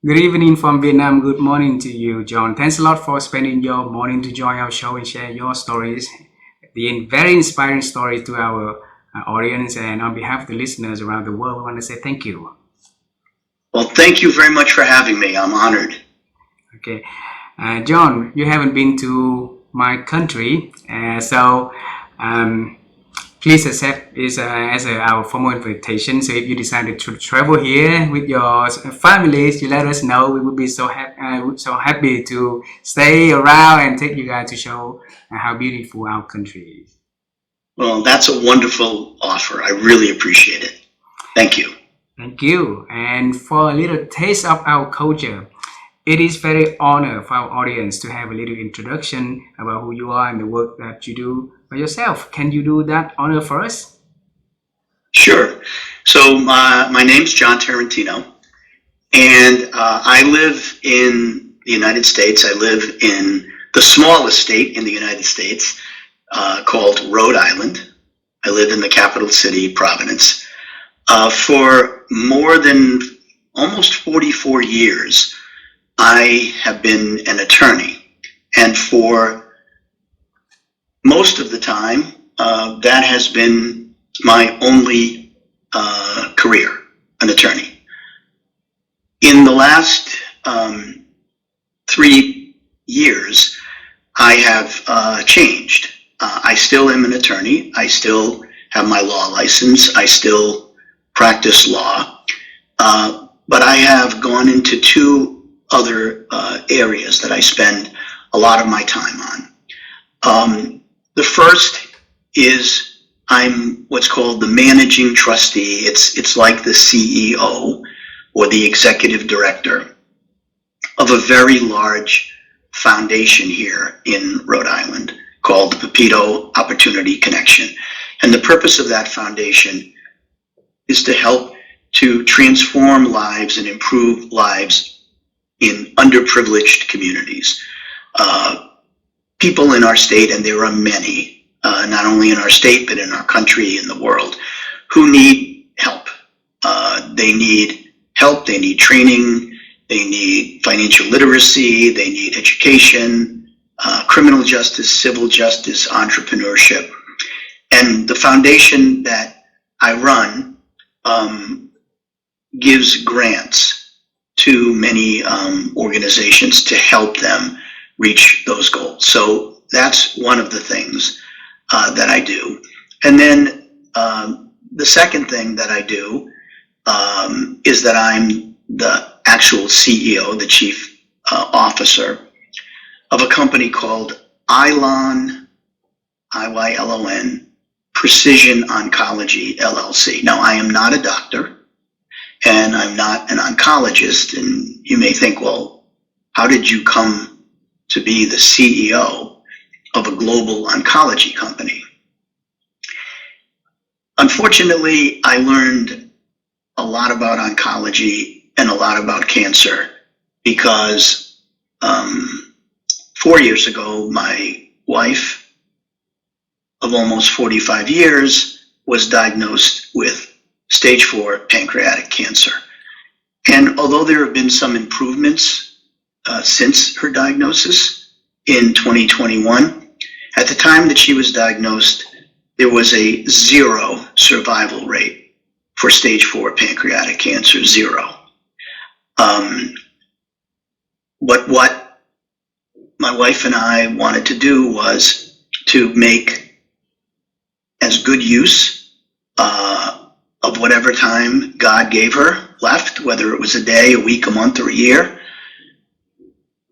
Good evening from Vietnam. Good morning to you, John. Thanks a lot for spending your morning to join our show and share your stories, the very inspiring stories to our audience. And on behalf of the listeners around the world, I want to say thank you. Well, thank you very much for having me. I'm honored. Okay. John, you haven't been to my country, so please accept this as our formal invitation. So if you decided to travel here with your families, you let us know. We would be so happy to stay around and take you guys to show how beautiful our country is. Well, that's a wonderful offer. I really appreciate it. Thank you. Thank you. And for a little taste of our culture, it is very honor for our audience to have a little introduction about who you are and the work that you do by yourself. Can you do that honor for us? Sure. So my name's John Tarantino, and I live in the United States. I live in the smallest state in the United States called Rhode Island. I live in the capital city, Providence. For more than almost 44 years, I have been an attorney, and for most of the time, that has been my only career, an attorney. In the last 3 years, I have changed. I still am an attorney. I still have my law license. I still practice law, but I have gone into two other areas that I spend a lot of my time on. The first is I'm what's called the managing trustee. It's like the CEO or the executive director of a very large foundation here in Rhode Island called the Pepito Opportunity Connection. And the purpose of that foundation is to help to transform lives and improve lives in underprivileged communities. People in our state, and there are many, not only in our state, but in our country, in the world, who need help. They need help, they need training, they need financial literacy, they need education, criminal justice, civil justice, entrepreneurship. And the foundation that I run gives grants to many organizations to help them reach those goals. So that's one of the things that I do. And then the second thing that I do is that I'm the actual CEO, the chief officer of a company called Iylon, Iylon Precision Oncology, LLC. Now, I am not a doctor, and I'm not an oncologist, and you may think, well, how did you come to be the CEO of a global oncology company? Unfortunately, I learned a lot about oncology and a lot about cancer because 4 years ago, my wife of almost 45 years was diagnosed with stage 4 pancreatic cancer. And although there have been some improvements since her diagnosis in 2021, at the time that she was diagnosed, there was a 0 survival rate for stage 4 pancreatic cancer, 0. What my wife and I wanted to do was to make as good use of whatever time God gave her left, whether it was a day, a week, a month, or a year.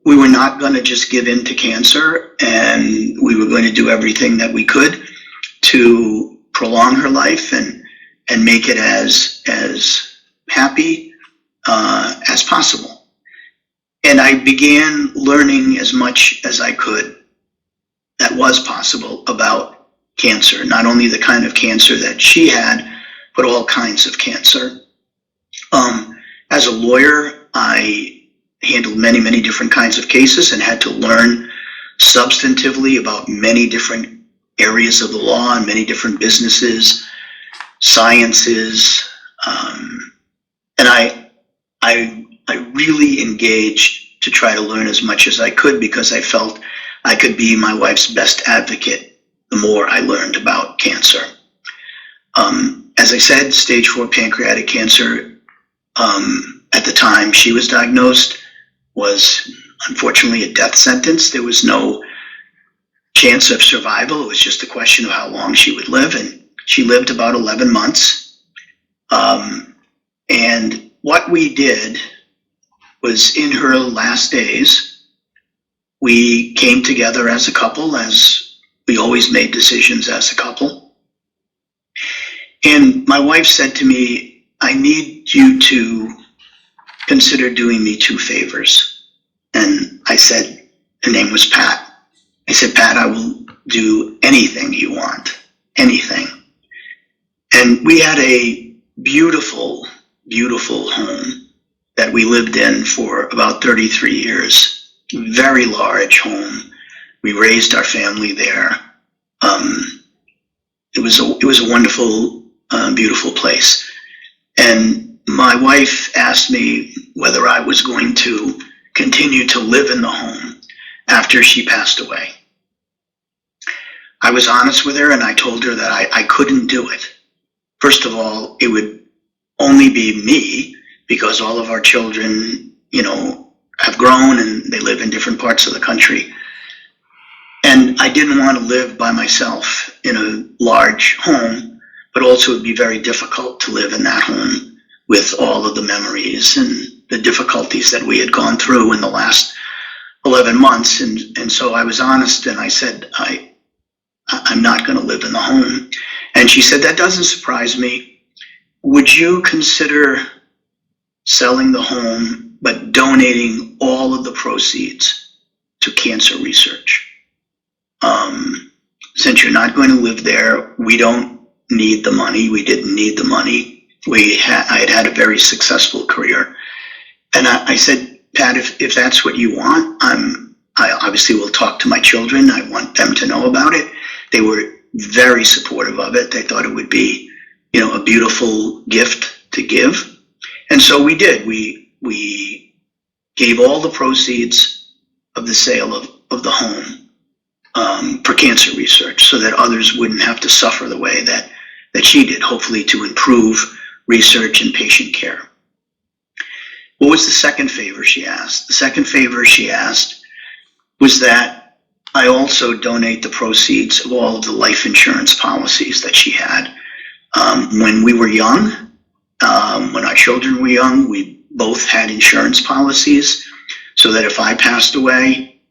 We were not going to just give in to cancer, and we were going to do everything that we could to prolong her life and make it as happy as possible. And I began learning as much as I could that was possible about cancer, not only the kind of cancer that she had, but all kinds of cancer. As a lawyer, I handled many, many different kinds of cases and had to learn substantively about many different areas of the law and many different businesses, sciences. And I really engaged to try to learn as much as I could, because I felt I could be my wife's best advocate the more I learned about cancer. As I said, stage 4 pancreatic cancer, at the time she was diagnosed, was unfortunately a death sentence. There was no chance of survival. It was just a question of how long she would live, and she lived about 11 months. And what we did was, in her last days, we came together as a couple, as we always made decisions as a couple. And my wife said to me, I need you to consider doing me 2 favors. And I said, her name was Pat. I said, Pat, I will do anything you want, anything. And we had a beautiful, beautiful home that we lived in for about 33 years. Very large home. We raised our family there. It was a wonderful, beautiful place. And my wife asked me whether I was going to continue to live in the home after she passed away. I was honest with her, and I told her that I couldn't do it. First of all, it would only be me, because all of our children, have grown and they live in different parts of the country. And I didn't want to live by myself in a large home, but also it would be very difficult to live in that home with all of the memories and the difficulties that we had gone through in the last 11 months. And so I was honest, and I said, I'm not going to live in the home. And she said, that doesn't surprise me. Would you consider selling the home, but donating all of the proceeds to cancer research? Since you're not going to live there, we don't need the money. We didn't need the money. I had a very successful career. And I said, Pat, if that's what you want, I obviously will talk to my children. I want them to know about it. They were very supportive of it. They thought it would be, a beautiful gift to give. And so we did. We gave all the proceeds of the sale of the home for cancer research, so that others wouldn't have to suffer the way that she did, hopefully to improve research and patient care. What was the second favor she asked? The second favor she asked was that I also donate the proceeds of all of the life insurance policies that she had. When we were young, when our children were young, we both had insurance policies, so that if I passed away,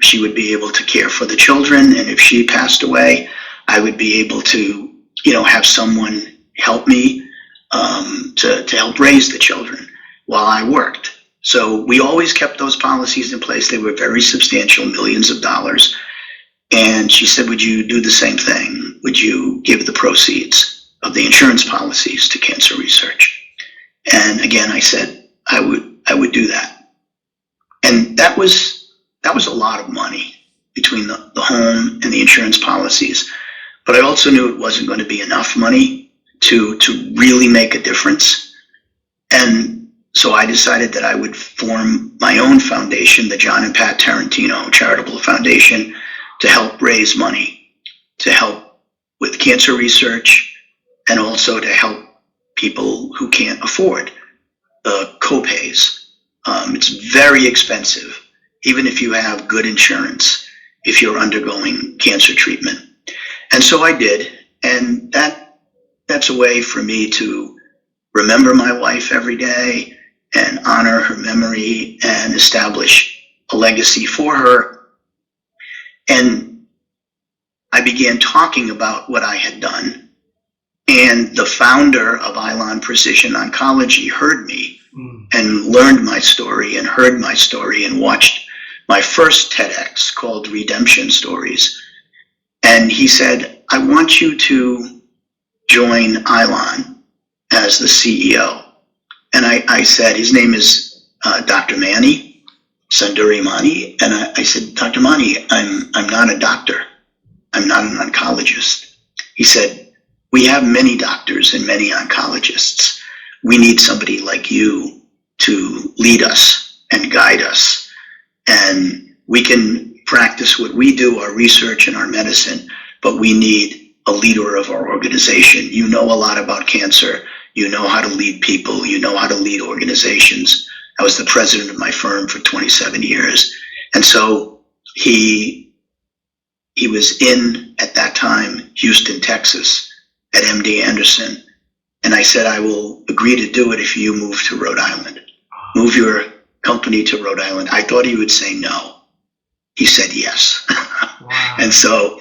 she would be able to care for the children. And if she passed away, I would be able to, have someone help me to help raise the children while I worked. So we always kept those policies in place. They were very substantial, millions of dollars. And she said, would you do the same thing? Would you give the proceeds of the insurance policies to cancer research? And again, I said, I would do that. And that was a lot of money between the home and the insurance policies. But I also knew it wasn't going to be enough money to really make a difference. And so I decided that I would form my own foundation, the John and Pat Tarantino Charitable Foundation, to help raise money, to help with cancer research, and also to help people who can't afford the copays. It's very expensive, even if you have good insurance, if you're undergoing cancer treatment. And so I did, and that's a way for me to remember my wife every day and honor her memory and establish a legacy for her. And I began talking about what I had done, and the founder of Iylon Precision Oncology heard me and learned my story and heard my story and watched my first TEDx called Redemption Stories. And he said, I want you to join Iylon as the CEO. And I said, his name is Dr. Mani, Sundari Mani. And I said, Dr. Mani, I'm not a doctor. I'm not an oncologist. He said, we have many doctors and many oncologists. We need somebody like you to lead us and guide us. And we can practice what we do, our research and our medicine, but we need a leader of our organization. You know a lot about cancer. You know how to lead people. You know how to lead organizations. I was the president of my firm for 27 years. And so he was in, at that time, Houston, Texas, at MD Anderson. And I said, I will agree to do it if you move to Rhode Island. Move your company to Rhode Island. I thought he would say no. He said yes. Wow. And so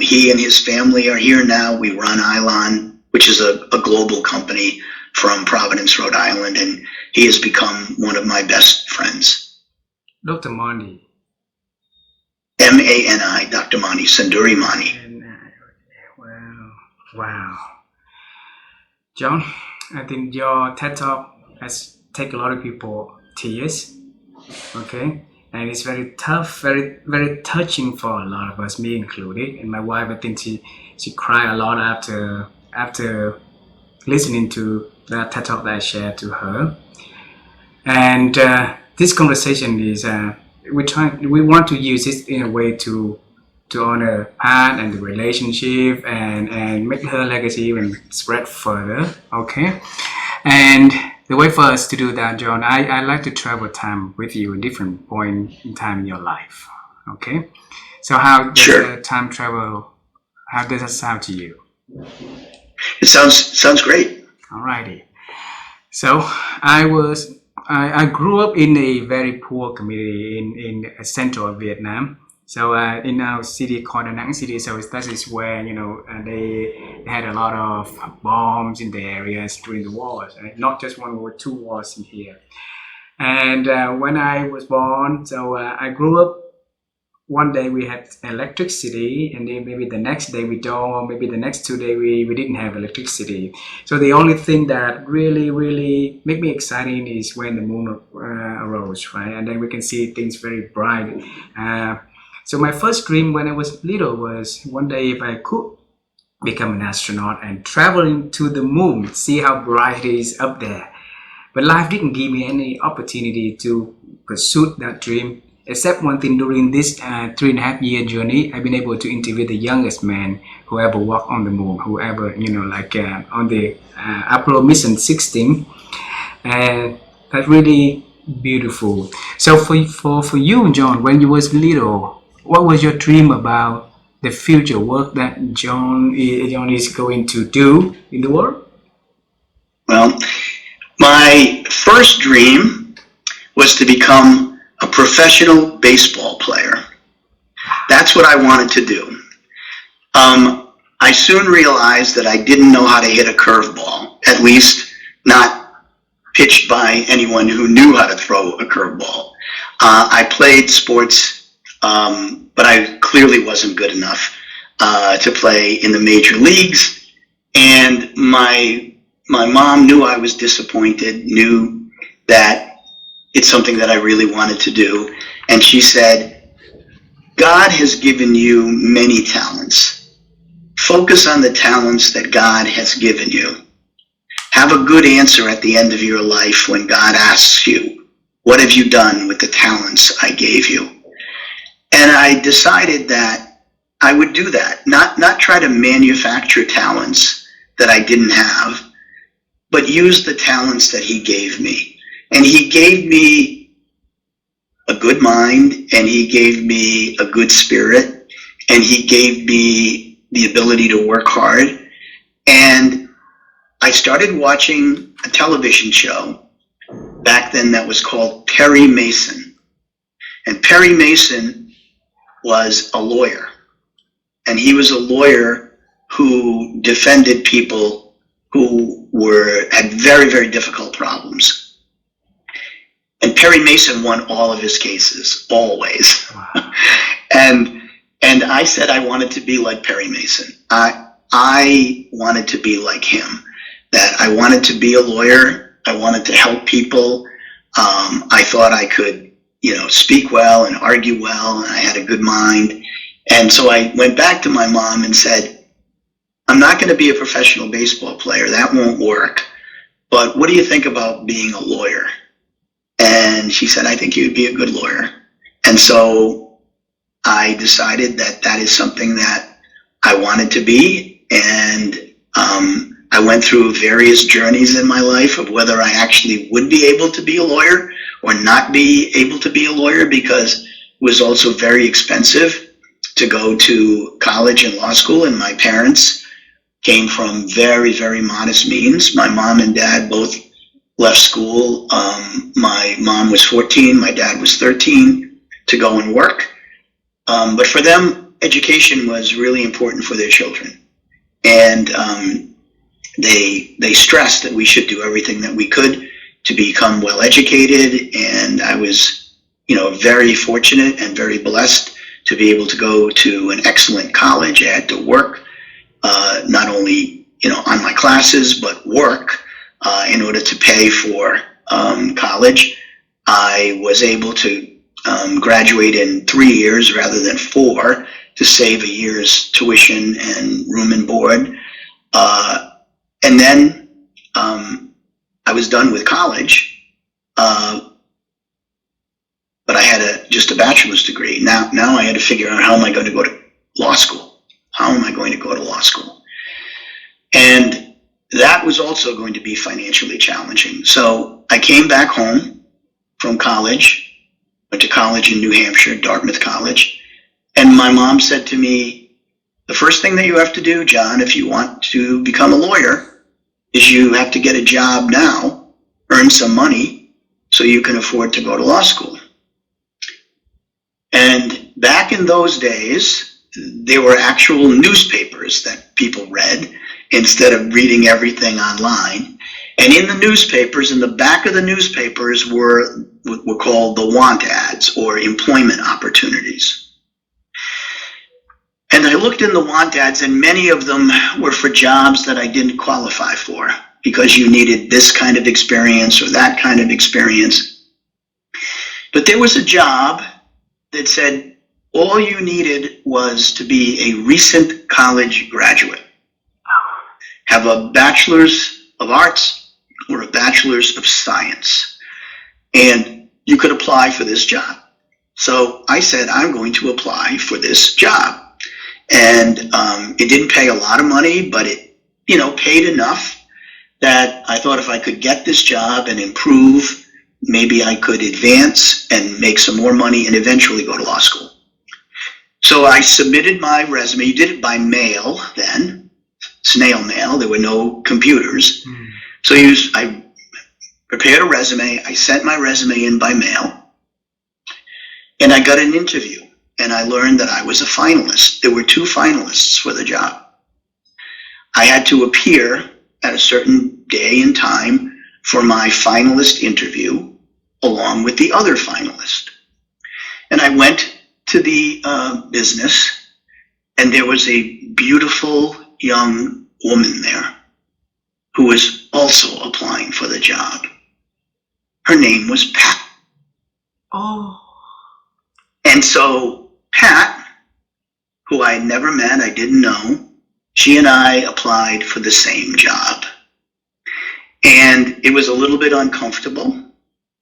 he and his family are here now. We run Iylon, which is a global company from Providence, Rhode Island, and he has become one of my best friends. Dr. Mani. M-A-N-I, Dr. Mani, Sundari Mani. Wow. John, I think your TED Talk has taken a lot of people tears, okay? And it's very tough, very, very touching for a lot of us, me included. And my wife, I think she cried a lot after listening to that TED Talk that I shared to her. And this conversation is, we want to use it in a way to honor Pat and the relationship and make her legacy even spread further, okay? And the way for us to do that, John, I like to travel time with you at different point in time in your life, okay? So how does time travel, how does that sound to you? It sounds great. Alrighty. So I grew up in a very poor community in central Vietnam. So in our city called Da Nang City, so that is where, they had a lot of bombs in the areas during the wars, right? Not just one war, two wars in here. And when I was born, so I grew up, one day we had electricity, and then maybe the next day we don't, or maybe the next 2 days we didn't have electricity. So the only thing that really, really made me exciting is when the moon arose, right? And then we can see things very bright. So my first dream when I was little was one day if I could become an astronaut and travel to the moon, see how bright it is up there. But life didn't give me any opportunity to pursue that dream, except one thing. During this 3.5 year journey, I've been able to interview the youngest man who ever walked on the moon, who ever, on the Apollo mission 16. And that's really beautiful. So for you, John, when you was little, what was your dream about the future work that John is going to do in the world? Well, my first dream was to become a professional baseball player. That's what I wanted to do. I soon realized that I didn't know how to hit a curveball, at least not pitched by anyone who knew how to throw a curveball. I played sports, but I clearly wasn't good enough to play in the major leagues. And my mom knew I was disappointed, knew that it's something that I really wanted to do. And she said, God has given you many talents. Focus on the talents that God has given you. Have a good answer at the end of your life when God asks you, what have you done with the talents I gave you? And I decided that I would do that, not try to manufacture talents that I didn't have, but use the talents that he gave me. And he gave me a good mind, and he gave me a good spirit, and he gave me the ability to work hard. And I started watching a television show back then that was called Perry Mason. And Perry Mason was a lawyer, and he was a lawyer who defended people who had very, very difficult problems. And Perry Mason won all of his cases, always. Wow. And I said I wanted to be like Perry Mason. I wanted to be like him, that I wanted to be a lawyer. I wanted to help people. I thought I could speak well and argue well, and I had a good mind. And so I went back to my mom and said, I'm not going to be a professional baseball player. That won't work. but what do you think about being a lawyer? And she said, I think you'd be a good lawyer. And so I decided that that is something that I wanted to be. And I went through various journeys in my life of whether I actually would be able to be a lawyer or not be able to be a lawyer, because it was also very expensive to go to college and law school. And my parents came from very, very modest means. My mom and dad both left school. My mom was 14, my dad was 13, to go and work. But for them, education was really important for their children. And they stressed that we should do everything that we could to become well educated. And I was, very fortunate and very blessed to be able to go to an excellent college. I had to work, not only, on my classes, but work in order to pay for college. I was able to graduate in 3 years rather than 4 to save a year's tuition and room and board. And then I was done with college, but I had just a bachelor's degree. Now I had to figure out, how am I going to go to law school? How am I going to go to law school? And that was also going to be financially challenging. So I came back home from college, went to college in New Hampshire, Dartmouth College, and my mom said to me, the first thing that you have to do, John, if you want to become a lawyer, is you have to get a job now, earn some money, so you can afford to go to law school. And back in those days, there were actual newspapers that people read instead of reading everything online. And in the newspapers, in the back of the newspapers, were called the want ads, or employment opportunities. And I looked in the want ads, and many of them were for jobs that I didn't qualify for, because you needed this kind of experience or that kind of experience. But there was a job that said all you needed was to be a recent college graduate, have a bachelor's of arts or a bachelor's of science, and you could apply for this job. So I said, I'm going to apply for this job. And it didn't pay a lot of money, but it, paid enough that I thought if I could get this job and improve, maybe I could advance and make some more money and eventually go to law school. So I submitted my resume. You did it by mail then, snail mail. There were no computers. So I prepared a resume. I sent my resume in by mail, and I got an interview. And I learned that I was a finalist. There were 2 finalists for the job. I had to appear at a certain day and time for my finalist interview along with the other finalist. And I went to the business, and there was a beautiful young woman there who was also applying for the job. Her name was Pat. Oh. And so Pat, who I had never met, I didn't know, she and I applied for the same job. And it was a little bit uncomfortable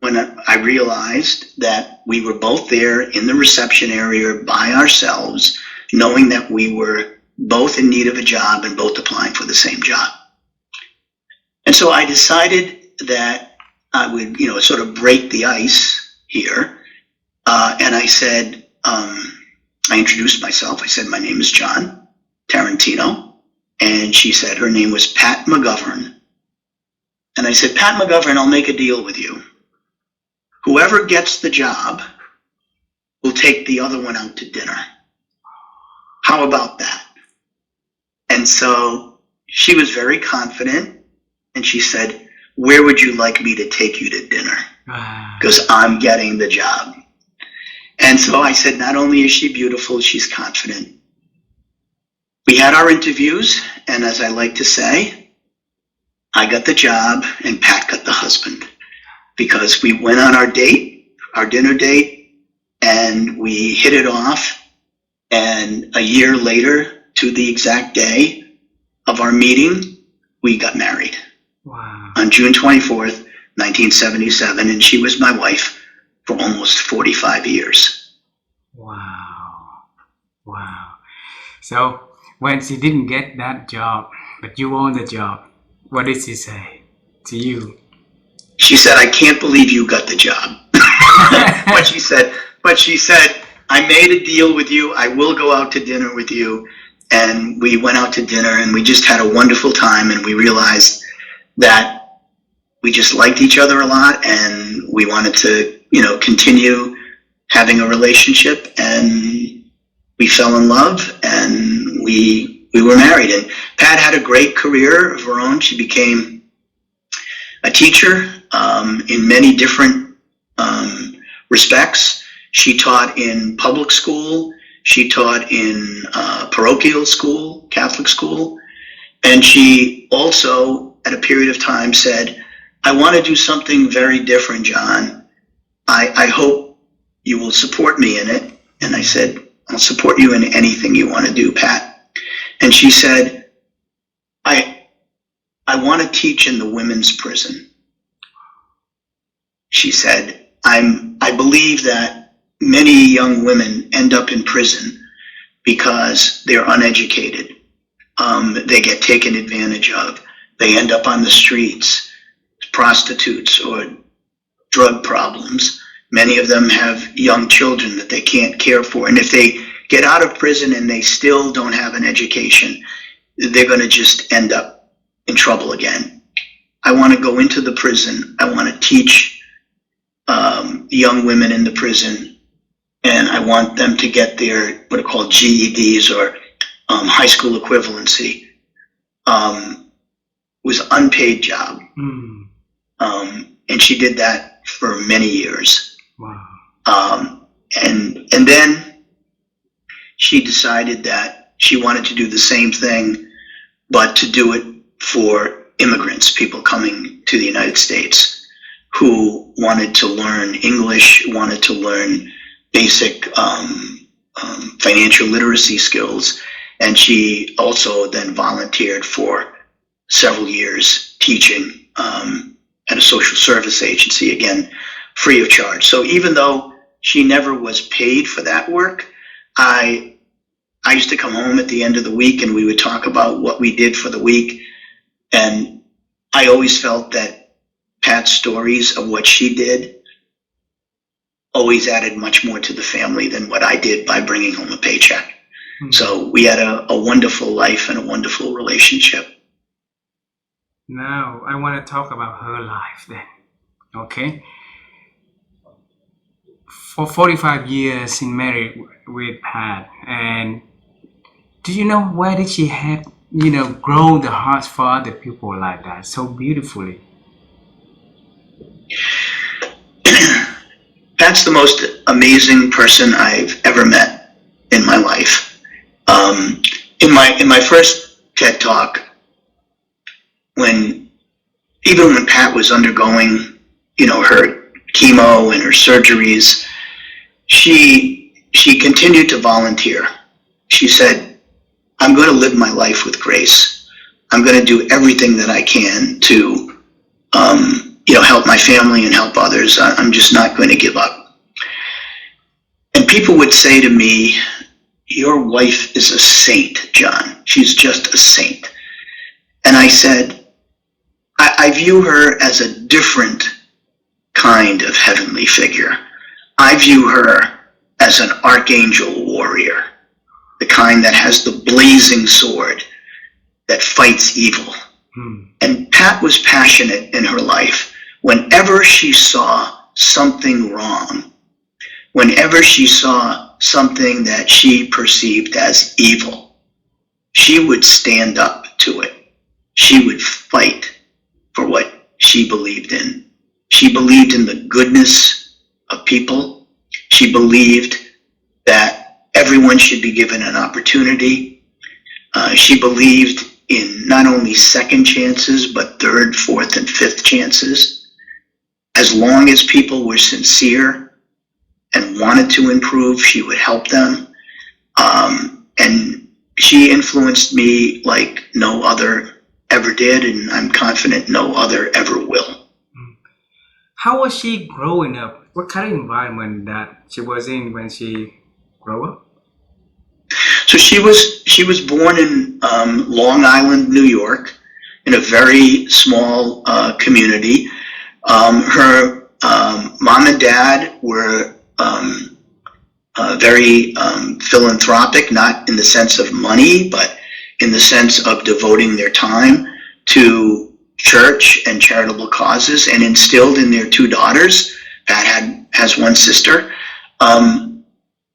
when I realized that we were both there in the reception area by ourselves, knowing that we were both in need of a job and both applying for the same job. And so I decided that I would, sort of break the ice here. And I said, I introduced myself. I said, my name is John Tarantino. And she said her name was Pat McGovern. And I said, Pat McGovern, I'll make a deal with you. Whoever gets the job will take the other one out to dinner. How about that? And so she was very confident, and she said, where would you like me to take you to dinner? Because I'm getting the job. And so I said, not only is she beautiful, she's confident. We had our interviews, and as I like to say, I got the job and Pat got the husband, because we went on our date, our dinner date, and we hit it off. And a year later, to the exact day of our meeting, we got married. Wow. on June 24th, 1977, and she was my wife for almost 45 years. Wow. Wow. So when she didn't get that job, but you won the job, what did she say to you? She said, "I can't believe you got the job." but she said, "I made a deal with you. I will go out to dinner with you." And we went out to dinner and we just had a wonderful time, and we realized that we just liked each other a lot and we wanted to, continue having a relationship, and we fell in love and we were married. And Pat had a great career of her own. She became a teacher in many different respects. She taught in public school. She taught in parochial school, Catholic school. And she also, at a period of time, said, "I want to do something very different, John. I hope you will support me in it." And I said, "I'll support you in anything you want to do, Pat." And she said, I want to teach in the women's prison. She said, I believe that many young women end up in prison because they're uneducated. They get taken advantage of. They end up on the streets, prostitutes or drug problems. Many of them have young children that they can't care for. And if they get out of prison and they still don't have an education, they're going to just end up in trouble again. I want to go into the prison. I want to teach young women in the prison, and I want them to get their what are called GEDs or high school equivalency. It was an unpaid job. And she did that for many years. Wow. And then she decided that she wanted to do the same thing, but to do it for immigrants, people coming to the United States who wanted to learn English, wanted to learn basic financial literacy skills. And she also then volunteered for several years teaching at a social service agency, again, free of charge. So even though she never was paid for that work, I used to come home at the end of the week and we would talk about what we did for the week. And I always felt that Pat's stories of what she did always added much more to the family than what I did by bringing home a paycheck. Mm-hmm. So we had a wonderful life and a wonderful relationship. Now I want to talk about her life then. Okay. For 45 years in married with Pat, and do you know where did she have, grow the hearts for other people like that so beautifully? Pat's the most amazing person I've ever met in my life. In my first TED Talk, even when Pat was undergoing, her chemo and her surgeries, she continued to volunteer. She said, "I'm going to live my life with grace. I'm going to do everything that I can to, help my family and help others. I'm just not going to give up." And people would say to me, "Your wife is a saint, John. She's just a saint." And I said, I view her as a different kind of heavenly figure. I view her as an archangel warrior, the kind that has the blazing sword that fights evil. And Pat was passionate in her life. Whenever she saw something wrong, whenever she saw something that she perceived as evil, she would stand up to it. She would fight for what she believed in. She believed in the goodness of people. She believed that everyone should be given an opportunity. She believed in not only second chances, but third, fourth, and fifth chances. As long as people were sincere and wanted to improve, she would help them. And she influenced me like no other ever did, and I'm confident no other ever will. How was she growing up? What kind of environment that she was in when she grew up? So she was born in Long Island, New York, in a very small community. Her mom and dad were very philanthropic, not in the sense of money, but in the sense of devoting their time to church and charitable causes, and instilled in their two daughters. Pat has one sister.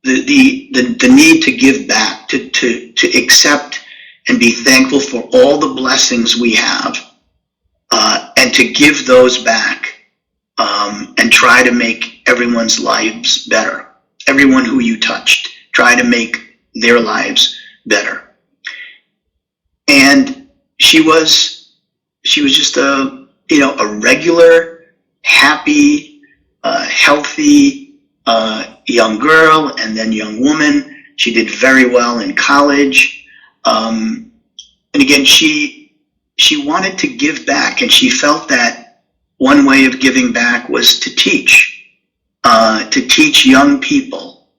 The need to give back, to accept and be thankful for all the blessings we have, and to give those back, and try to make everyone's lives better. Everyone who you touched, try to make their lives better. And she was just a regular, happy, healthy young girl, and then young woman. She did very well in college. And again, she wanted to give back, and she felt that one way of giving back was to teach young people,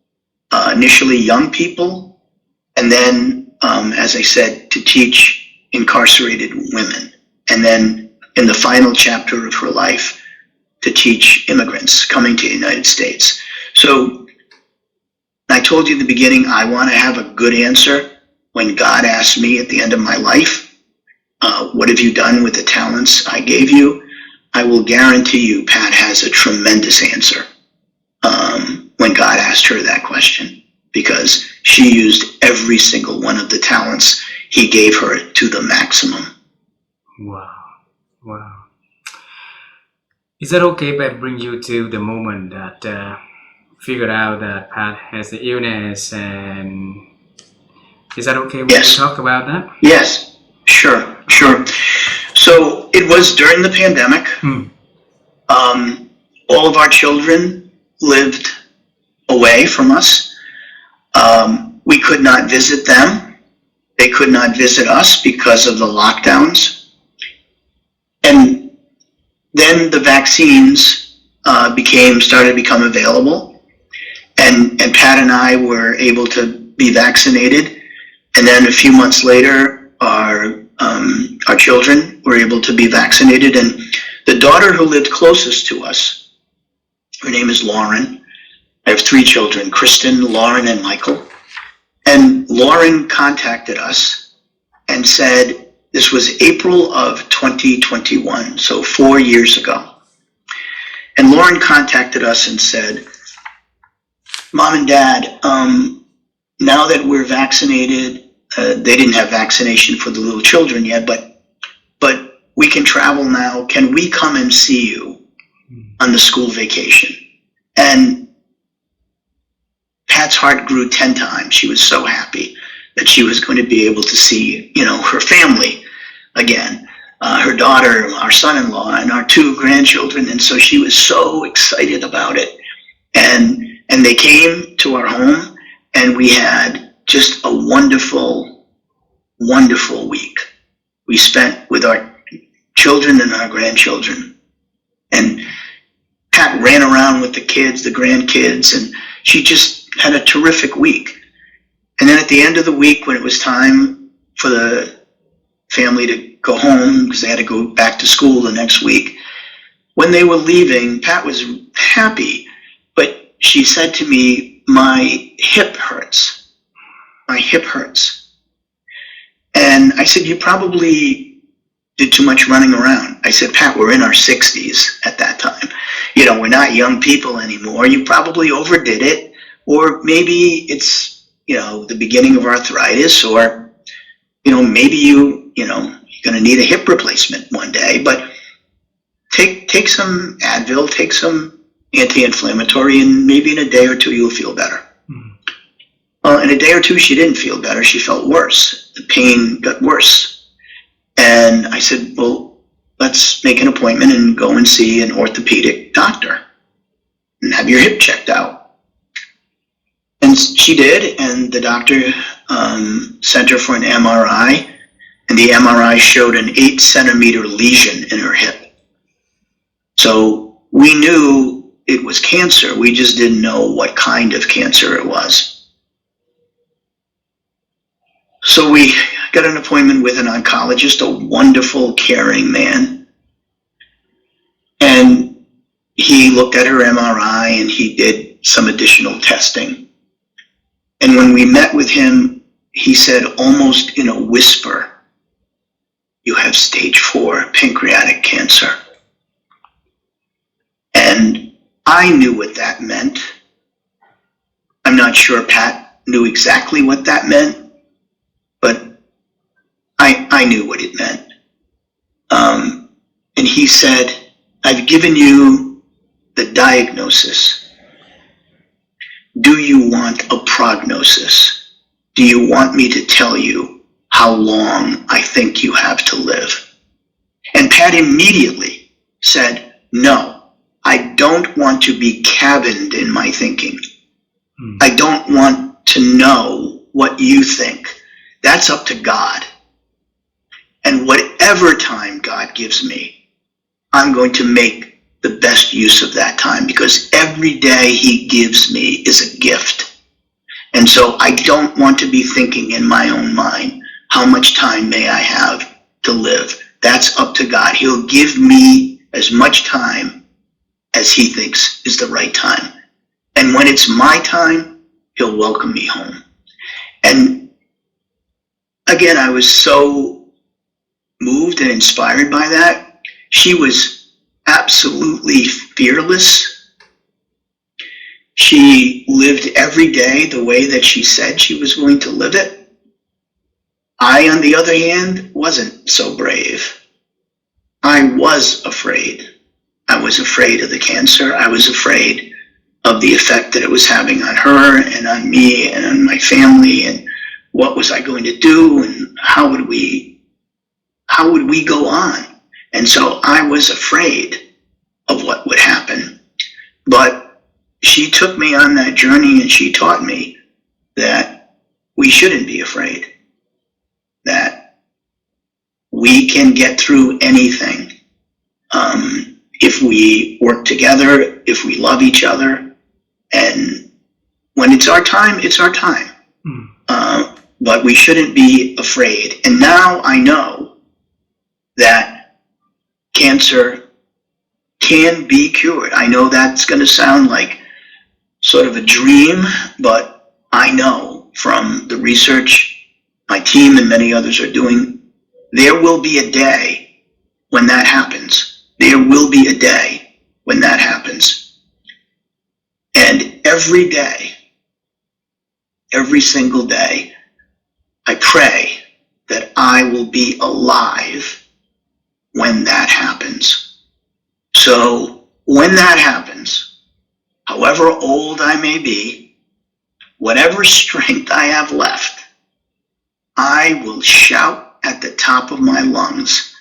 initially young people, and then, as I said, to teach incarcerated women. And then in the final chapter of her life, to teach immigrants coming to the United States. So I told you in the beginning, I want to have a good answer when God asks me at the end of my life, what have you done with the talents I gave you? I will guarantee you Pat has a tremendous answer when God asked her that question, because she used every single one of the talents he gave her to the maximum. Wow. Wow. Is that okay if I bring you to the moment that figured out that Pat has the illness, and is that okay when we talk about that? Yes, sure. So it was during the pandemic. All of our children lived away from us. We could not visit them. They could not visit us because of the lockdowns. And then the vaccines started to become available, and Pat and I were able to be vaccinated. And then a few months later, our children were able to be vaccinated. And the daughter who lived closest to us, her name is Lauren. I have three children, Kristen, Lauren, and Michael. And Lauren contacted us and said, this was April of 2021, so 4 years ago. And Lauren contacted us and said, Mom and Dad, now that we're vaccinated, they didn't have vaccination for the little children yet, but we can travel now. Can we come and see you on the school vacation? And Pat's heart grew 10 times. She was so happy that she was going to be able to see, her family again, her daughter, our son-in-law, and our two grandchildren. And so she was so excited about it. And they came to our home, and we had just a wonderful, wonderful week. We spent with our children and our grandchildren. And Pat ran around with the kids, the grandkids, and she just had a terrific week. And then at the end of the week, when it was time for the family to go home, because they had to go back to school the next week, when they were leaving, Pat was happy, but she said to me, my hip hurts. My hip hurts. And I said, you probably did too much running around. I said, Pat, we're in our 60s at that time. We're not young people anymore. You probably overdid it. Or maybe it's, the beginning of arthritis, or, maybe you're going to need a hip replacement one day. But take some Advil, take some anti-inflammatory, and maybe in a day or two you'll feel better. Well, in a day or two she didn't feel better. She felt worse. The pain got worse. And I said, well, let's make an appointment and go and see an orthopedic doctor and have your hip checked out. And she did, and the doctor sent her for an MRI, and the MRI showed an 8-centimeter lesion in her hip. So we knew it was cancer. We just didn't know what kind of cancer it was. So we got an appointment with an oncologist, a wonderful, caring man. And he looked at her MRI and he did some additional testing. And when we met with him, he said almost in a whisper, "You have stage 4 pancreatic cancer." And I knew what that meant. I'm not sure Pat knew exactly what that meant, but I knew what it meant. And he said, "I've given you the diagnosis. Do you want a prognosis? Do you want me to tell you how long I think you have to live?" And Pat immediately said, "No, I don't want to be cabined in my thinking. I don't want to know what you think. That's up to God. And whatever time God gives me, I'm going to make the best use of that time, because every day he gives me is a gift. And so I don't want to be thinking in my own mind, how much time may I have to live? That's up to God. He'll give me as much time as he thinks is the right time. And when it's my time, he'll welcome me home." And again, I was so moved and inspired by that. She was absolutely fearless. She lived every day the way that she said she was going to live it. I, on the other hand, wasn't so brave. I was afraid. I was afraid of the cancer. I was afraid of the effect that it was having on her and on me and on my family, and what was I going to do, and how would we go on? And so I was afraid of what would happen. But she took me on that journey, and she taught me that we shouldn't be afraid, that we can get through anything if we work together, if we love each other, and when it's our time, it's our time. But we shouldn't be afraid. And now I know that cancer can be cured. I know that's going to sound like sort of a dream, but I know from the research my team and many others are doing, there will be a day when that happens. There will be a day when that happens. And every day, every single day, I pray that I will be alive when that happens. So when that happens, however old I may be, whatever strength I have left, I will shout at the top of my lungs,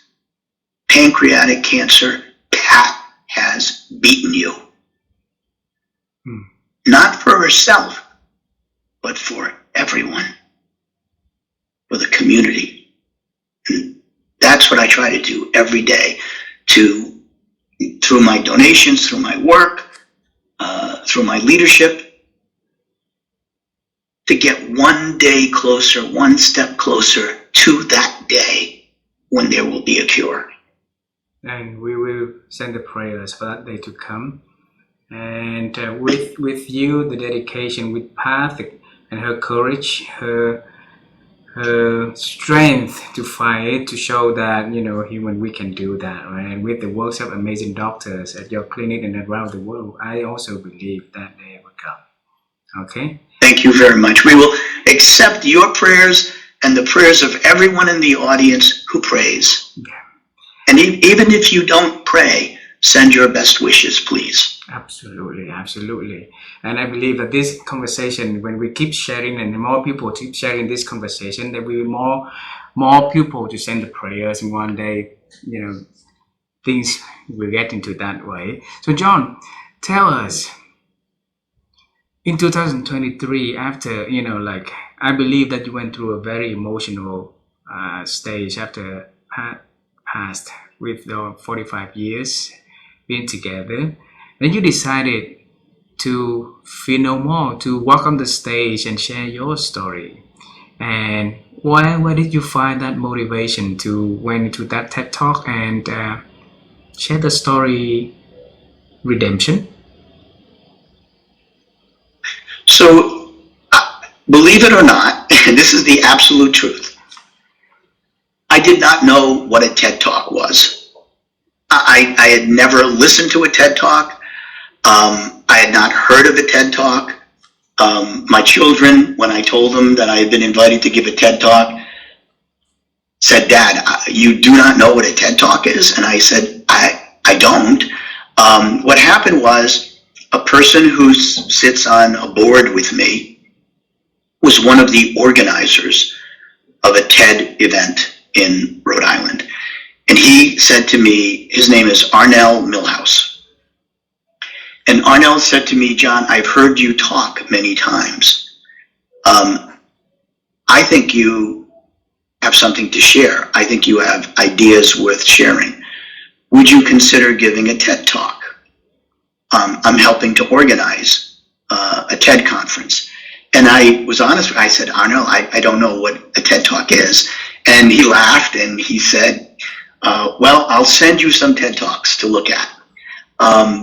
"Pancreatic cancer, Pat has beaten you." Not for herself, but for everyone, for the community. And that's what I try to do every day, through my donations, through my work, through my leadership, to get one day closer, one step closer to that day when there will be a cure. And we will send the prayers for that day to come. And with you, the dedication, with Pat and her courage, her strength to fight, to show that, human, we can do that, right? And with the works of amazing doctors at your clinic and around the world, I also believe that day will come. Okay? Thank you very much. We will accept your prayers and the prayers of everyone in the audience who prays. Yeah. And even if you don't pray, send your best wishes, please. Absolutely, absolutely. And I believe that this conversation, when we keep sharing and more people keep sharing this conversation, there will be more people to send the prayers, and one day, things will get into that way. So John, tell us, in 2023, after, I believe that you went through a very emotional stage after past with the 45 years being together. Then you decided to feel no more, to walk on the stage and share your story. And where did you find that motivation to went into that TED Talk and share the story redemption? So, believe it or not, and this is the absolute truth, I did not know what a TED Talk was. I had never listened to a TED Talk. I had not heard of a TED Talk. My children, when I told them that I had been invited to give a TED Talk, said, "Dad, you do not know what a TED Talk is?" And I said, I don't. What happened was a person who sits on a board with me was one of the organizers of a TED event in Rhode Island. And he said to me, his name is Arnell Millhouse. And Arnell said to me, "John, I've heard you talk many times. I think you have something to share. I think you have ideas worth sharing. Would you consider giving a TED Talk? I'm helping to organize a TED conference." And I was honest. I said, "Arnell, I don't know what a TED Talk is." And he laughed and he said, "Well, I'll send you some TED Talks to look at,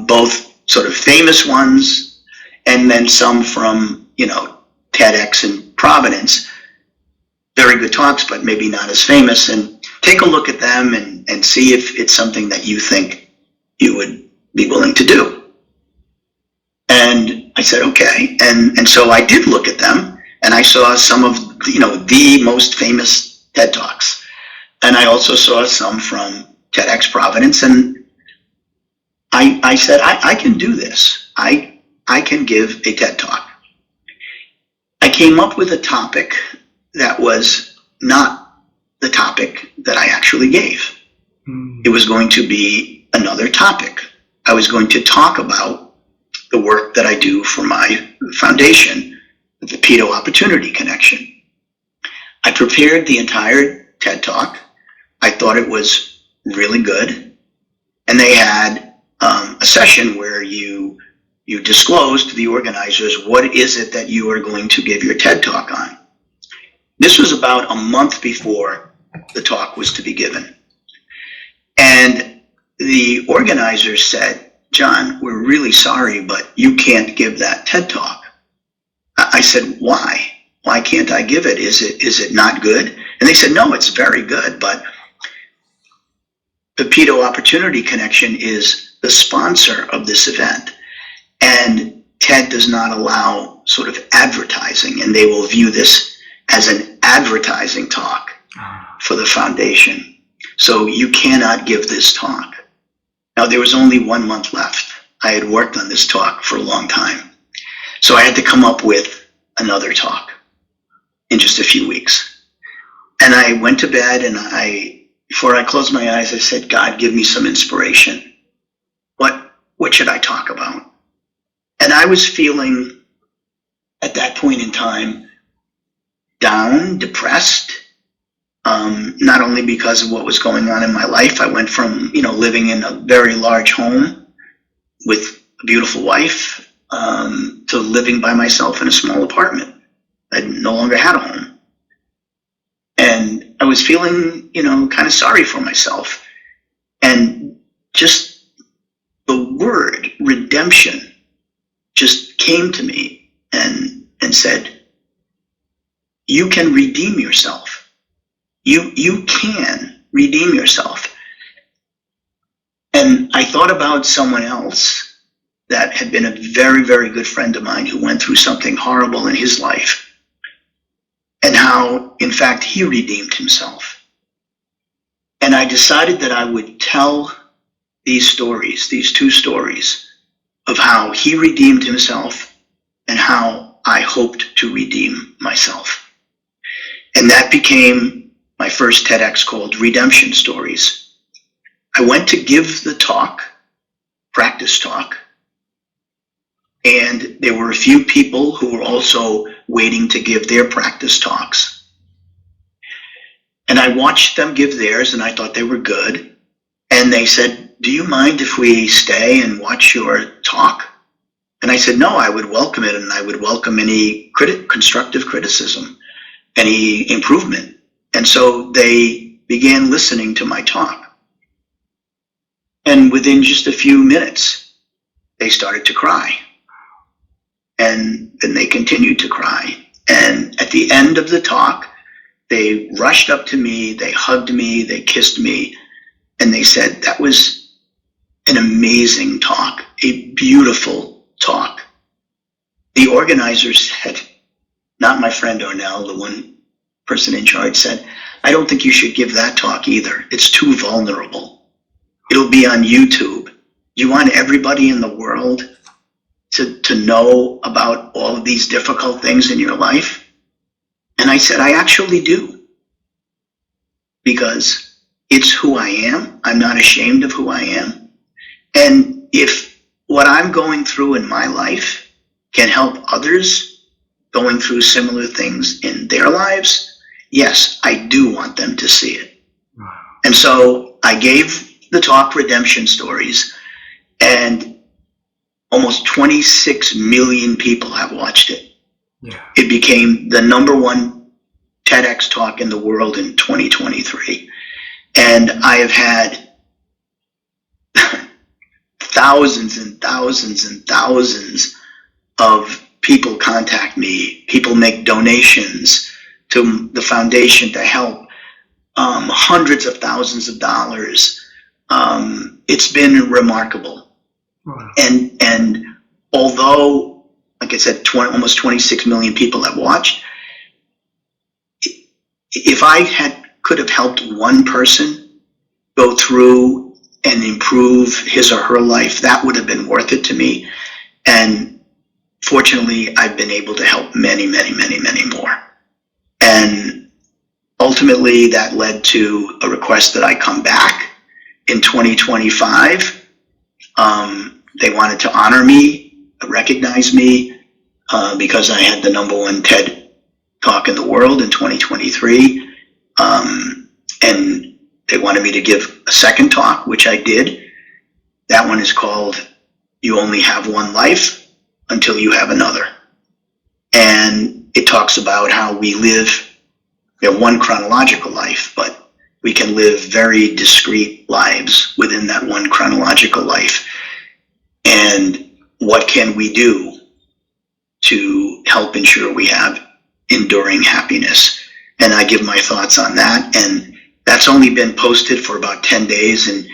both sort of famous ones and then some from, TEDx in Providence. Very good talks, but maybe not as famous. And take a look at them and see if it's something that you think you would be willing to do." And I said, okay. And so I did look at them, and I saw some of, the most famous TED Talks. And I also saw some from TEDx Providence, and I said, I can do this. I can give a TED Talk. I came up with a topic that was not the topic that I actually gave. It was going to be another topic. I was going to talk about the work that I do for my foundation, the Pedo Opportunity Connection. I prepared the entire TED Talk. I thought it was really good. And they had a session where you disclose to the organizers what is it that you are going to give your TED Talk on. This was about a month before the talk was to be given. And the organizers said, "John, we're really sorry, but you can't give that TED Talk." I said, "Why? Why can't I give it? Is it not good?" And they said, "No, it's very good, but the Pedo Opportunity Connection is the sponsor of this event, and TED does not allow sort of advertising, and they will view this as an advertising talk for the foundation. So you cannot give this talk." Now, there was only 1 month left. I had worked on this talk for a long time. So I had to come up with another talk in just a few weeks. And I went to bed, and before I closed my eyes, I said, "God, give me some inspiration. What should I talk about?" And I was feeling, at that point in time, down, depressed, not only because of what was going on in my life. I went from, living in a very large home with a beautiful wife, to living by myself in a small apartment. I no longer had a home. And I was feeling, kind of sorry for myself. And just the word redemption just came to me and said, you can redeem yourself. You can redeem yourself. And I thought about someone else that had been a very, very good friend of mine who went through something horrible in his life, and how, in fact, he redeemed himself. And I decided that I would tell these stories, these two stories, of how he redeemed himself and how I hoped to redeem myself. And that became my first TEDx, called Redemption Stories. I went to give the talk, practice talk, and there were a few people who were also waiting to give their practice talks. And I watched them give theirs, and I thought they were good. And they said, "Do you mind if we stay and watch your talk?" And I said, "No, I would welcome it, and I would welcome any constructive criticism, any improvement." And so they began listening to my talk. And within just a few minutes, they started to cry. And then they continued to cry. And at the end of the talk, they rushed up to me, they hugged me, they kissed me, and they said, "That was an amazing talk, a beautiful talk." The organizers said, not my friend Ornell, the one person in charge, said, "I don't think you should give that talk either. It's too vulnerable. It'll be on YouTube. You want everybody in the world to know about all of these difficult things in your life?" And I said, "I actually do. Because it's who I am. I'm not ashamed of who I am. And if what I'm going through in my life can help others going through similar things in their lives, yes, I do want them to see it." And so I gave the talk Redemption Stories, and almost 26 million people have watched it. Yeah. It became the #1 TEDx talk in the world in 2023. And I have had thousands and thousands and thousands of people contact me. People make donations to the foundation to help, hundreds of thousands of dollars. It's been remarkable. Wow. And although, like I said, almost 26 million people have watched, if I could have helped one person go through and improve his or her life, that would have been worth it to me. And fortunately, I've been able to help many, many, many, many more. And ultimately, that led to a request that I come back in 2025. They wanted to honor me, recognize me, because I had the #1 TED talk in the world in 2023. And they wanted me to give a second talk, which I did. That one is called "You Only Have One Life Until You Have Another." And it talks about how we live, we have one chronological life, but we can live very discrete lives within that one chronological life. And what can we do to help ensure we have enduring happiness? And I give my thoughts on that. And that's only been posted for about 10 days, and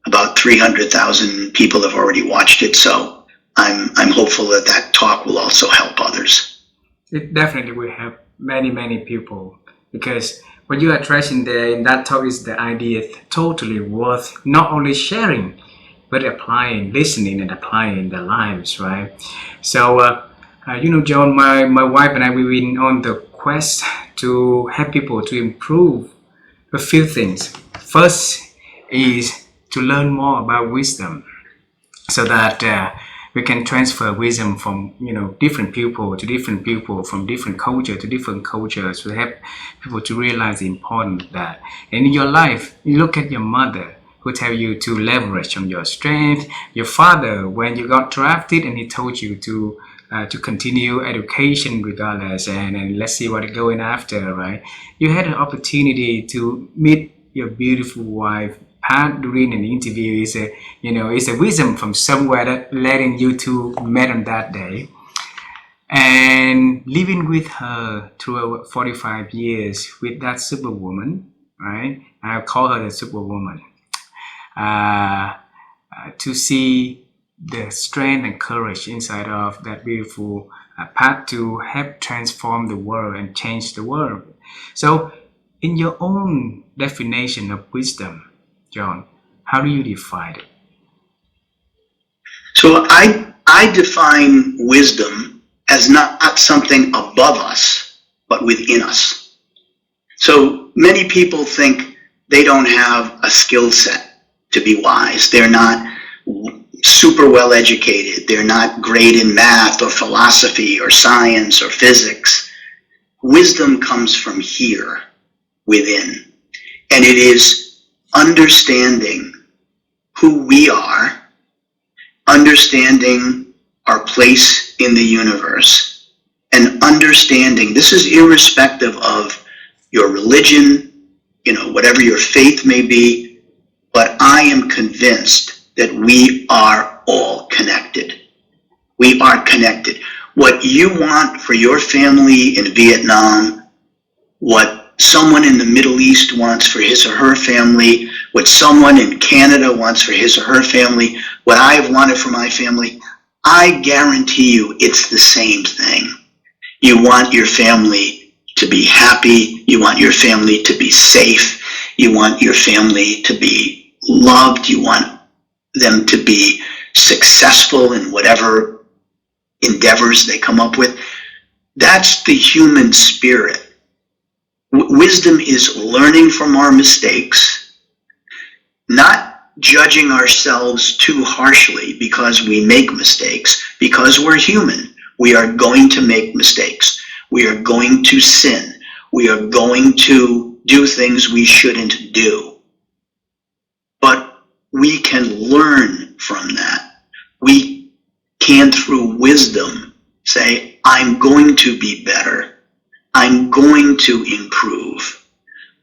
about 300,000 people have already watched it. So I'm hopeful that that talk will also help others. It definitely will help many, many people, because what you are addressing there in that talk is the idea totally worth not only sharing, but applying, listening and applying in their lives, right? So, John, my wife and I, we've been on the quest to help people to improve a few things. First is to learn more about wisdom, so that we can transfer wisdom from different people to different people, from different culture to different cultures, to help people to realize the importance of that. And in your life, you look at your mother, who tell you to leverage on your strength. Your father, when you got drafted, and he told you to continue education regardless, and let's see what you're going after, right? You had an opportunity to meet your beautiful wife. Pat, during an interview, is a wisdom from somewhere that letting you two met on that day, and living with her through 45 years with that superwoman, right? I call her the superwoman. To see the strength and courage inside of that beautiful path to help transform the world and change the world. So, in your own definition of wisdom, John, how do you define it? So I define wisdom as not something above us, but within us. So many people think they don't have a skill set to be wise. They're not super well educated. They're not great in math or philosophy or science or physics. Wisdom comes from here. within. And it is understanding who we are, understanding our place in the universe, and understanding, this is irrespective of your religion, whatever your faith may be, but I am convinced that we are all connected. We are connected. What you want for your family in Vietnam, what someone in the Middle East wants for his or her family, what someone in Canada wants for his or her family, what I have wanted for my family, I guarantee you it's the same thing. You want your family to be happy. You want your family to be safe. You want your family to be loved. You want them to be successful in whatever endeavors they come up with. That's the human spirit. Wisdom is learning from our mistakes, not judging ourselves too harshly because we make mistakes, because we're human. We are going to make mistakes. We are going to sin. We are going to do things we shouldn't do. But we can learn from that. We can, through wisdom, say, I'm going to be better. I'm going to improve.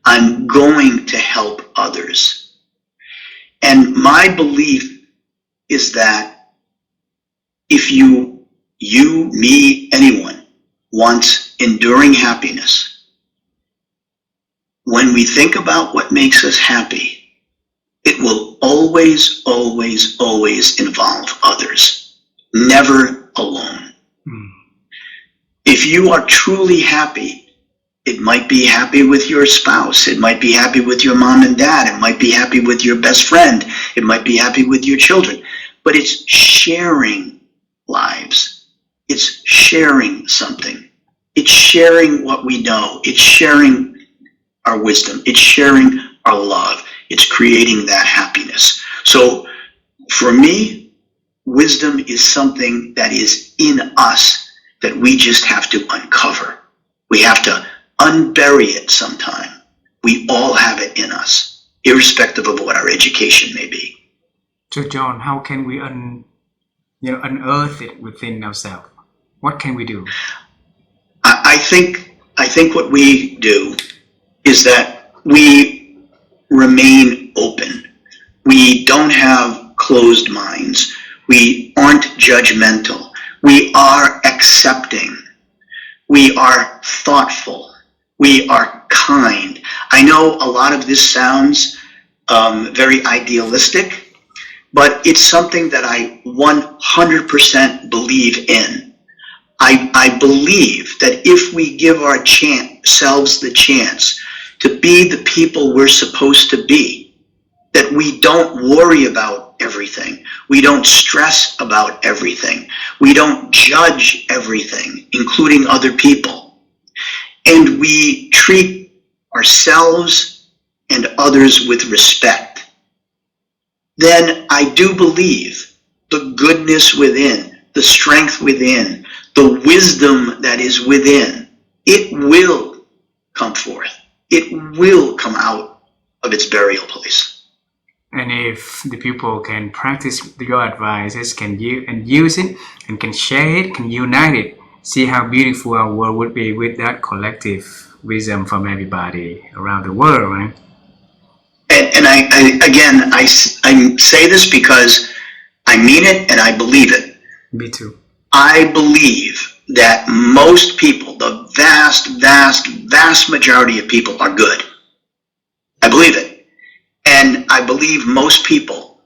I'm going to help others. And my belief is that if you, me, anyone wants enduring happiness, when we think about what makes us happy, it will always, always, always involve others, never alone. If you are truly happy, it might be happy with your spouse. It might be happy with your mom and dad. It might be happy with your best friend. It might be happy with your children. But it's sharing lives. It's sharing something. It's sharing what we know. It's sharing our wisdom. It's sharing our love. It's creating that happiness. So for me, wisdom is something that is in us that we just have to uncover. We have to unbury it sometime. We all have it in us, irrespective of what our education may be. So John, how can we unearth it within ourselves? What can we do? I think what we do is that we remain open. We don't have closed minds. We aren't judgmental. We are accepting. We are thoughtful. We are kind. I know a lot of this sounds very idealistic, but it's something that I 100% believe in. I believe that if we give ourselves the chance to be the people we're supposed to be, that we don't worry about everything. We don't stress about everything. We don't judge everything, including other people. And we treat ourselves and others with respect. Then I do believe the goodness within, the strength within, the wisdom that is within, it will come forth. It will come out of its burial place. And if the people can practice your advices, can use it, and can share it, can unite it, see how beautiful our world would be with that collective wisdom from everybody around the world, right? And I say this because I mean it and I believe it. Me too. I believe that most people, the vast, vast, vast majority of people are good. I believe it. And I believe most people,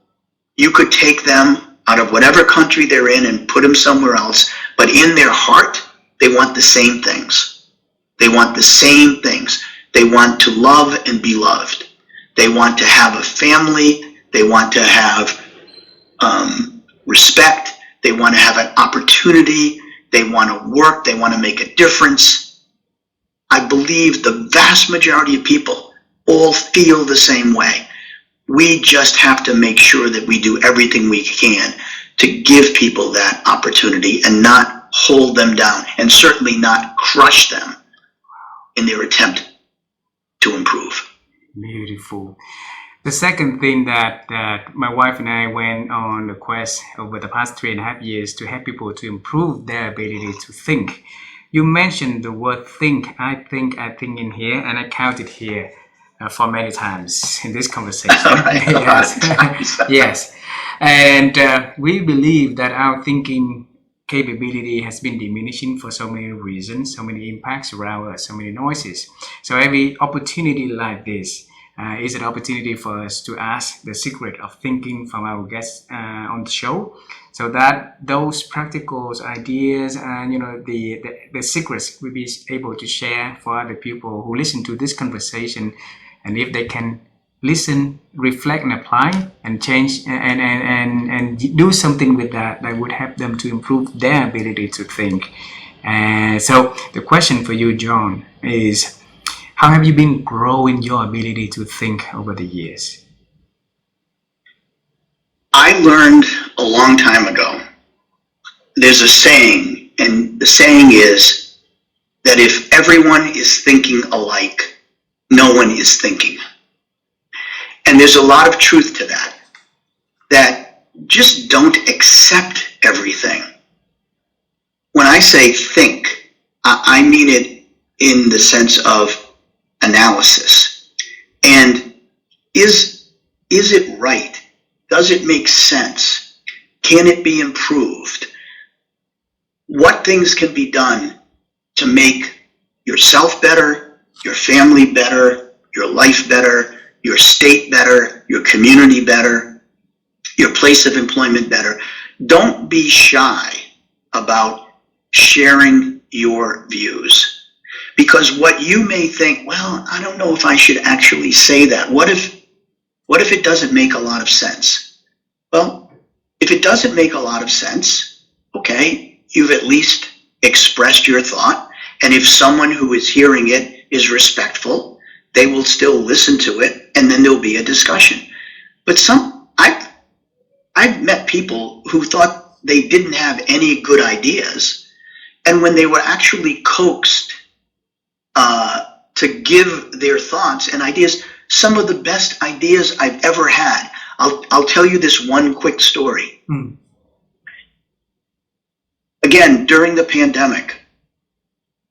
you could take them out of whatever country they're in and put them somewhere else, but in their heart, they want the same things. They want the same things. They want to love and be loved. They want to have a family. They want to have respect. They want to have an opportunity. They want to work. They want to make a difference. I believe the vast majority of people all feel the same way. We just have to make sure that we do everything we can to give people that opportunity and not hold them down, and certainly not crush them in their attempt to improve. Beautiful. The second thing that my wife and I went on the quest over the past 3.5 years to help people to improve their ability to think. You mentioned the word think. I think in here, and I counted here for many times in this conversation. Yes, yes. And we believe that our thinking capability has been diminishing for so many reasons, so many impacts around us, so many noises. So every opportunity like this is an opportunity for us to ask the secret of thinking from our guests on the show, so that those practical ideas and the secrets will be able to share for other people who listen to this conversation, and if they can listen, reflect, and apply, and change and do something with that would help them to improve their ability to think. And so the question for you, John, is how have you been growing your ability to think over the years? I learned a long time ago, there's a saying, and the saying is that if everyone is thinking alike, no one is thinking. And there's a lot of truth to that just don't accept everything. When I say think, I mean it in the sense of analysis. And is it right? Does it make sense? Can it be improved? What things can be done to make yourself better, your family better, your life better, your state better, your community better, your place of employment better? Don't be shy about sharing your views. Because what you may think, well, I don't know if I should actually say that. What if it doesn't make a lot of sense? Well, if it doesn't make a lot of sense, okay, you've at least expressed your thought. And if someone who is hearing it is respectful, they will still listen to it, and then there'll be a discussion. But I've met people who thought they didn't have any good ideas, and when they were actually coaxed to give their thoughts and ideas, some of the best ideas I've ever had. I'll tell you this one quick story. Again, during the pandemic,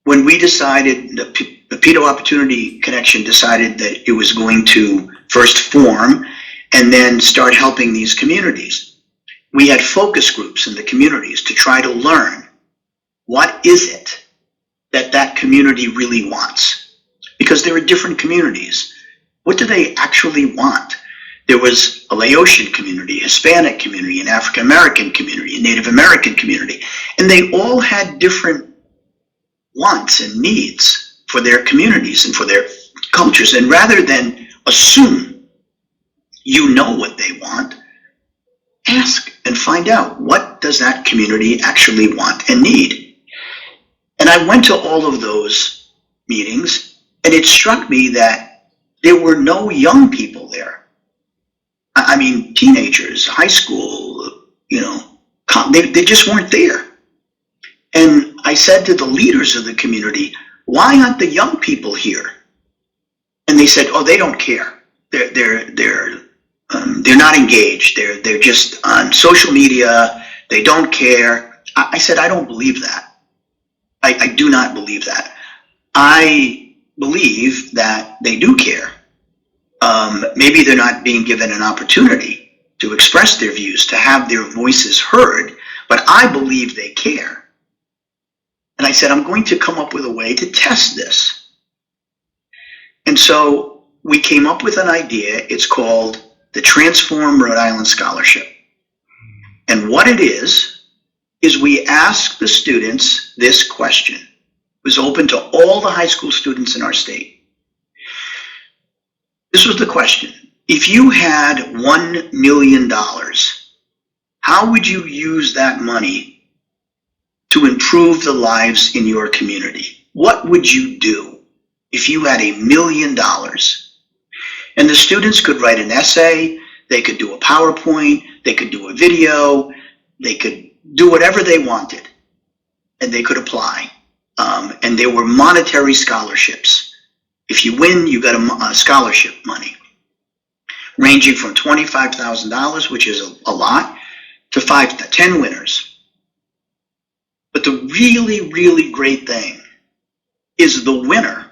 when we decided, the Pedo Opportunity Connection decided that it was going to first form and then start helping these communities. We had focus groups in the communities to try to learn what is it that community really wants. Because there are different communities. What do they actually want? There was a Laotian community, Hispanic community, an African American community, a Native American community, and they all had different wants and needs for their communities and for their cultures. And rather than assume you know what they want, ask and find out, what does that community actually want and need? And I went to all of those meetings, and it struck me that there were no young people there. I mean, teenagers, high school, they just weren't there. And I said to the leaders of the community, why aren't the young people here? And they said, oh, they don't care. They're not engaged. They're just on social media. They don't care. I said, I don't believe that. I do not believe that. I believe that they do care. Maybe they're not being given an opportunity to express their views, to have their voices heard, but I believe they care. And I said, I'm going to come up with a way to test this. And so we came up with an idea. It's called the Transform Rhode Island Scholarship. And what it is we ask the students this question. It was open to all the high school students in our state. This was the question. If you had $1 million, how would you use that money to improve the lives in your community? What would you do if you had $1 million? And the students could write an essay, they could do a PowerPoint, they could do a video, they could do whatever they wanted, and they could apply. And there were monetary scholarships If you win, you got a scholarship money, ranging from $25,000, which is a lot, to 5 to 10 winners. But the really, really great thing is the winner,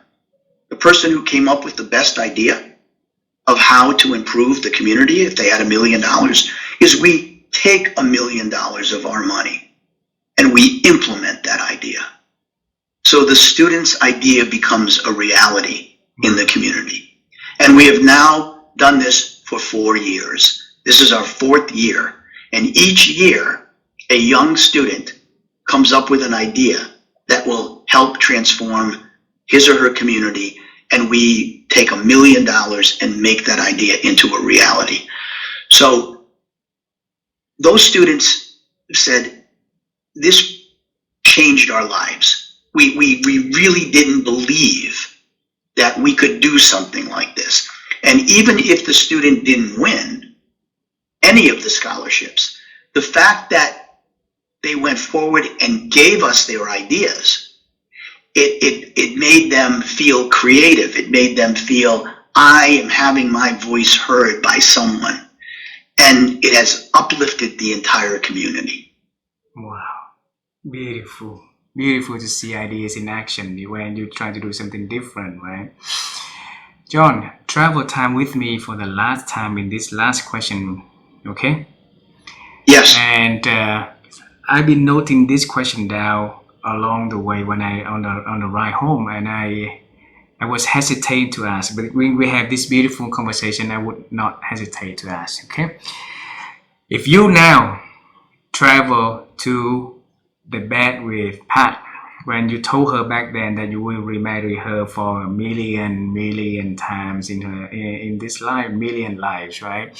the person who came up with the best idea of how to improve the community if they had $1 million, is we take $1 million of our money and we implement that idea. So the student's idea becomes a reality in the community. And we have now done this for 4 years. This is our 4th year. And each year, a young student comes up with an idea that will help transform his or her community, and we take $1 million and make that idea into a reality. So those students said, this changed our lives. We really didn't believe that we could do something like this. And even if the student didn't win any of the scholarships, the fact that they went forward and gave us their ideas, it made them feel creative. It made them feel, I am having my voice heard by someone. And it has uplifted the entire community. Wow, beautiful. Beautiful to see ideas in action when you try to do something different, right? John, travel time with me for the last time in this last question, okay? Yes. And I've been noting this question down along the way when I on the ride home, and I was hesitating to ask, but when we have this beautiful conversation, I would not hesitate to ask, okay? If you now travel to the bed with Pat, when you told her back then that you will remarry her for a million times in this life, million lives, right?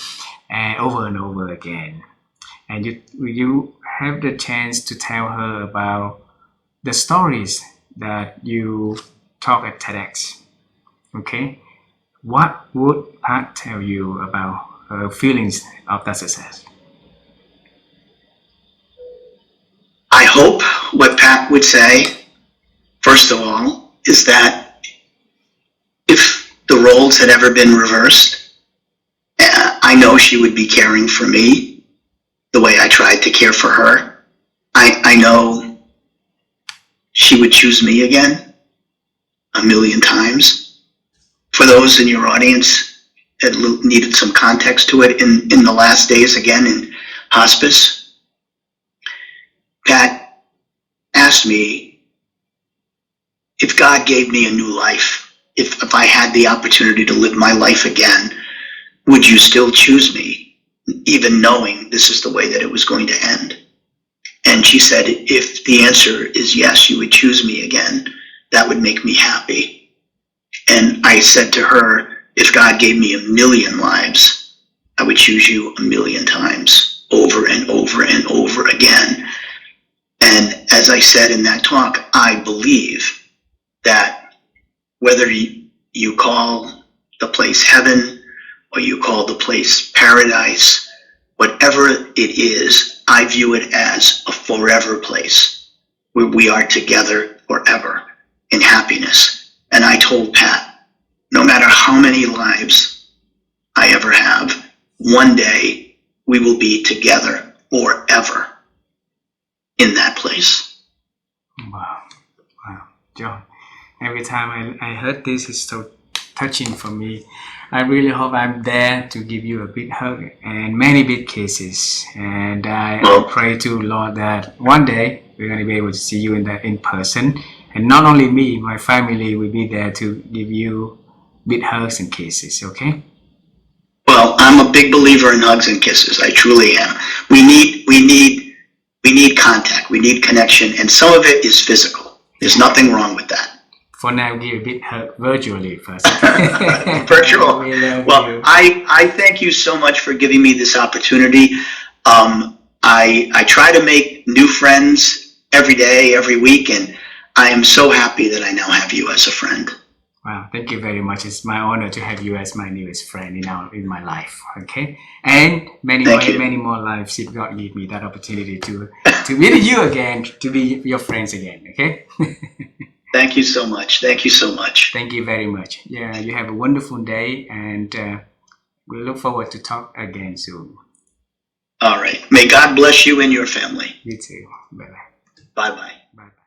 And over again. And you have the chance to tell her about the stories that you talk at TEDx, okay? What would Pat tell you about her feelings of that success? I hope what Pat would say, first of all, is that if the roles had ever been reversed, I know she would be caring for me the way I tried to care for her. I know she would choose me again 1,000,000 times. For those in your audience that needed some context to it, in the last days again in hospice, Pat asked me if God gave me a new life, if I had the opportunity to live my life again, would you still choose me, even knowing this is the way that it was going to end? And she said, if the answer is yes, you would choose me again, that would make me happy. And I said to her, if God gave me 1,000,000 lives, I would choose you 1,000,000 times, over and over and over again. And as I said in that talk, I believe that whether you call the place heaven or you call the place paradise, whatever it is, I view it as a forever place where we are together forever in happiness. And I told Pat, no matter how many lives I ever have, one day we will be together forever in that place. Wow, John. Every time I heard this, it's so touching for me. I really hope I'm there to give you a big hug and many big kisses. And I pray to Lord that one day we're going to be able to see you in person. And not only me, my family will be there to give you big hugs and kisses, okay? Well, I'm a big believer in hugs and kisses. I truly am. We need contact. We need connection. And some of it is physical. There's nothing wrong with that. For now, give a big hug virtually first. Virtual. Well, I thank you so much for giving me this opportunity. I try to make new friends every day, every week, and I am so happy that I now have you as a friend. Wow, thank you very much. It's my honor to have you as my newest friend in my life. Okay, and many more lives if God give me that opportunity to meet you again, to be your friends again. Okay. Thank you so much. Thank you so much. Thank you very much. Yeah, you have a wonderful day, and we look forward to talk again soon. All right. May God bless you and your family. You too. Bye bye. Bye bye. Bye bye.